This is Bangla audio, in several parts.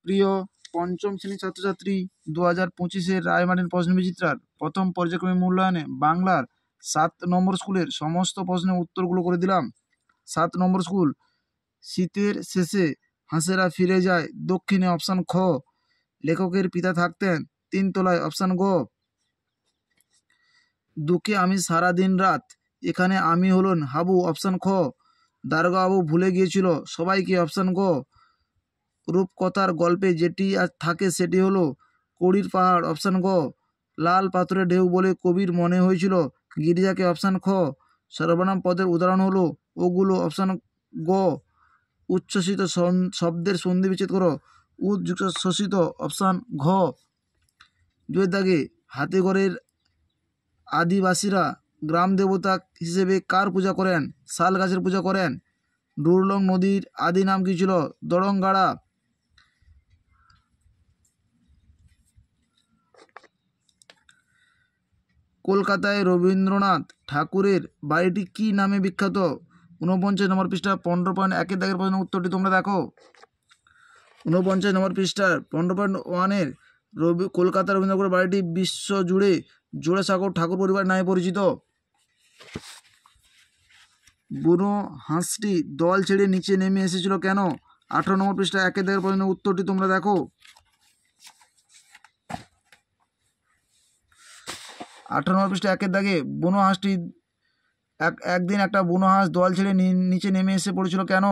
প্রিয় পঞ্চম শ্রেণীর ছাত্রছাত্রী, 2025-এর রায়মার্টিন প্রশ্নবিচিত্রার প্রথম পর্যায়ক্রমিক মূল্যায়নে বাংলার 7 নম্বর স্কুলের সমস্ত প্রশ্নের উত্তরগুলো করে দিলাম। 7 নম্বর স্কুল, শীতের শেষে হাঁসেরা ফিরে যায় দক্ষিণে, অপশান খ। লেখকের পিতা থাকতেন 3 তলায়, অপশান গ। দুঃখে আমি সারা দিন রাত, এখানে আমি হলেন হাবু, অপশান খ। দারোগাবাবু ভুলে গিয়েছিল সবাইকে, অপশান গ। রূপকথার গল্পে যেটি থাকে সেটি হলো কড়ির পাহাড়, অপশান গ। লাল পাথরে ঢেউ বলে কবির মনে হয়েছিল গিরিজাকে, অপশান খ। সর্বনাম পদের উদাহরণ হলো ওগুলো, অপশান গ। উচ্ছ্বসিত শব্দের সন্ধি বিচ্ছেদ করো, উচ্ছ্বসিত, অপশান ঘ। দুয়ের দাগে, হাতিঘরের আদিবাসীরা গ্রাম দেবতা হিসেবে কার পূজা করেন? শাল গাছের পূজা করেন। ডুরলং নদীর আদি নাম কি ছিল? দড়ংগাড়া। কলকাতায় রবীন্দ্রনাথ ঠাকুরের বাড়িটি কি নামে বিখ্যাত? 49 নম্বর পৃষ্ঠা 15.1 দাগের প্রশ্নের উত্তরটি তোমরা দেখো। 49 নম্বর পৃষ্ঠার 15.1-এর কলকাতার রবীন্দ্রনাথের বাড়িটি বিশ্ব জুড়ে জোড়াসাঁকোর ঠাকুর পরিবার নামে পরিচিত। বুনো হাঁসটি দল ছেড়ে নিচে নেমে এসেছিল কেন? 18 নম্বর পৃষ্ঠা 1 দাগের প্রশ্নের উত্তরটি তোমরা দেখো। 18 নম্বর পৃষ্ঠা 1 দাগে, বুনো হাঁসটি একদিন একটা বুনো হাঁস দল ছেড়ে নিচে নেমে এসে পড়েছিল কেন?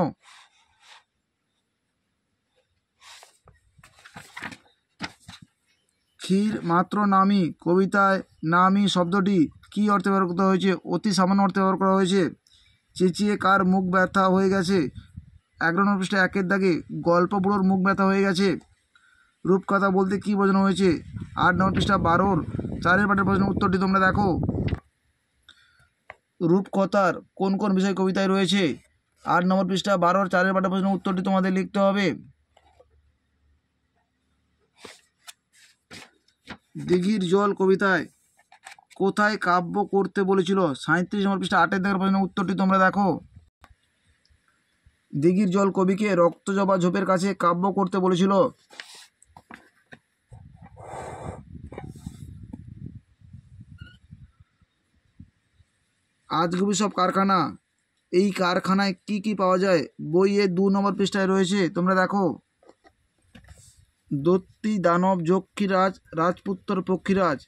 ক্ষীর মাত্র নামি কবিতায় নামি শব্দটি কি অর্থে ব্যবহার করা হয়েছে? অতি সামান্য অর্থে ব্যবহার করা হয়েছে। চেঁচিয়ে কার মুখ ব্যথা হয়ে গেছে? 11 নম্বর পৃষ্ঠা 1 দাগে, গল্প বুড়োর মুখ ব্যথা হয়ে গেছে। রূপকথা বলতে কি বোঝানো হয়েছে? 8 নম্বর পৃষ্ঠা 12-র 4 পাঠের প্রশ্নের উত্তরটি তোমরা দেখো। রূপকথার কোন কোন বিষয় কবিতায় রয়েছে? 8 নম্বর পৃষ্ঠা 12-র 4 পাঠের প্রশ্নের উত্তরটি তোমাদের লিখতে হবে। দিঘির জল কবিতায় কোথায় কাব্য করতে বলেছিল? 37 নম্বর পৃষ্ঠা 8 দাগের প্রশ্নের উত্তরটি তোমরা দেখো। দিঘির জল কবিকে রক্তজবা ঝোপের কাছে কাব্য করতে বলেছিল। আজগুবি সব কারখানা, এই কারখানায় কি কি পাওয়া যায়? বইয়ে 2 নম্বর পৃষ্ঠায় রয়েছে, তোমরা দেখো। দত্তি দানব যক্ষীরাজ রাজপুত্তর পক্ষীরাজ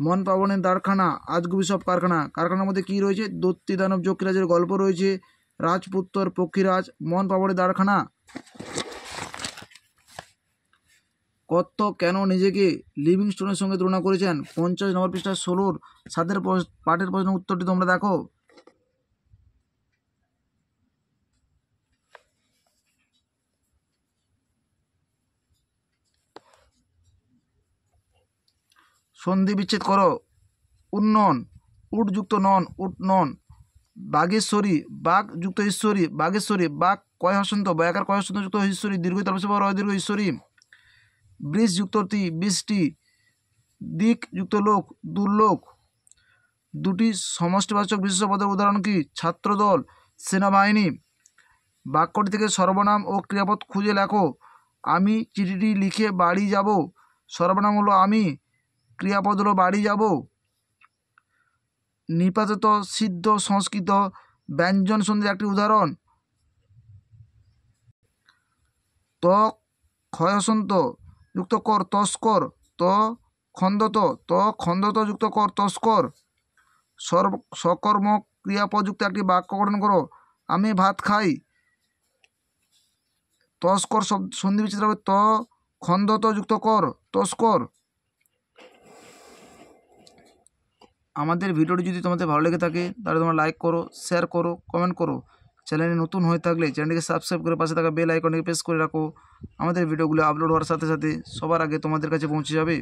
মন পাবনের কারখানা, আজগুবি সব কারখানা। কারখানার মধ্যে কি রয়েছে? দত্তি দানব যক্ষীরাজের গল্প রয়েছে, রাজপুত্তর পক্ষীরাজ মন পাবনের কারখানা। কত্থক কেন নিজেকে লিভিংস্টোনের সঙ্গে তুলনা করেছেন? 50 নম্বর পৃষ্ঠা 16-র 7 পাঠের প্রশ্নের উত্তরটি তোমরা দেখো। সন্ধি বিচ্ছেদ করো। উন্নয়ন, উটযুক্ত নন, উট নন। বাগেশ্বরী, বাঘ যুক্ত ঈশ্বরী, বাগেশ্বরী। বাঘ কয় হসন্ত, বয়াকার কয় হসন্ত যুক্ত ঈশ্বরী, দীর্ঘ তলবর অদীর্ঘ ঈশ্বরী। বৃষ যুক্ত তি, বৃষ্টি। দিক যুক্ত লোক, দুর্লোক। দুটি সমষ্টিবাচক বিশেষ্য পদের উদাহরণ কি? ছাত্রদল, সেনাবাহিনী। বাক্যটি থেকে সর্বনাম ও ক্রিয়াপদ খুঁজে লেখো। আমি চিঠিটি লিখে বাড়ি যাব। সর্বনাম হলো আমি, ক্রিয়াপদ হলো বাড়ি যাব। নিপাতিত সিদ্ধ সংস্কৃত ব্যঞ্জন সন্ধির একটি উদাহরণ। ত ক্ষয়সন্ত যুক্ত কর তস্কর, ত খন্দত, ত খন্দত যুক্ত কর তস্কর। সকর্মক ক্রিয়াপদযুক্ত একটি বাক্য গঠন করো। আমি ভাত খাই। তস্কর সন্ধি বিচ্ছেদ হবে ত খন্দত যুক্ত কর তস্কর। আমাদের ভিডিওটি যদি তোমাদের ভালো লেগে থাকে তাহলে তোমরা লাইক করো, শেয়ার করো, কমেন্ট করো। চ্যানেলে নতুন হয়ে থাকলে চ্যানেলটিকে সাবস্ক্রাইব করে পাশে থাকা বেল আইকনটিকে প্রেস করে রাখো। আমাদের ভিডিওগুলো আপলোড হওয়ার সাথে সাথে সবার আগে তোমাদের কাছে পৌঁছে যাবে।